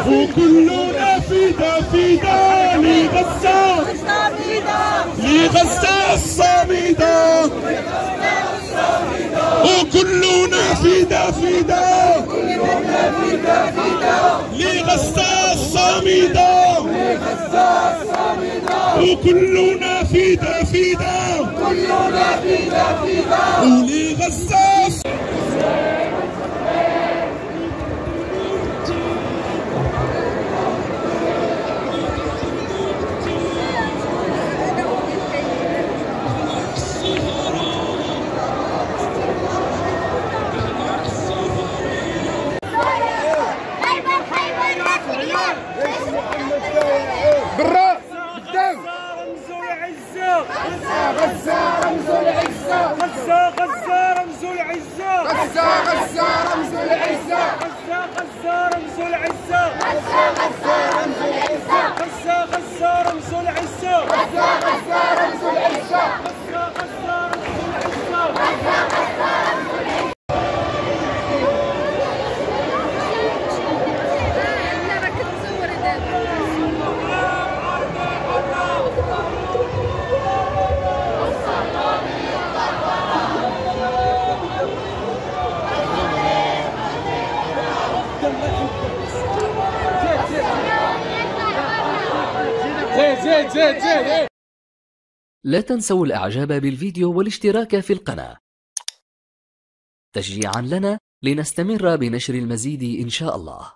وكلنا فدا فدا لغزة لغزة الصامدة وكلنا فدا فدا لغزة الصامدة وكلنا فدا فدا ولغزة برا بالدم. غزة رمز العزة غزة غزة رمز العزة غزة غزة رمز العزة غزة غزة رمز العزة غزة رمز العزة غزة غزة رمز العزة غزة رمز العزة غزة رمز العزة. زيد. لا تنسوا الاعجاب بالفيديو والاشتراك في القناة تشجيعا لنا لنستمر بنشر المزيد إن شاء الله.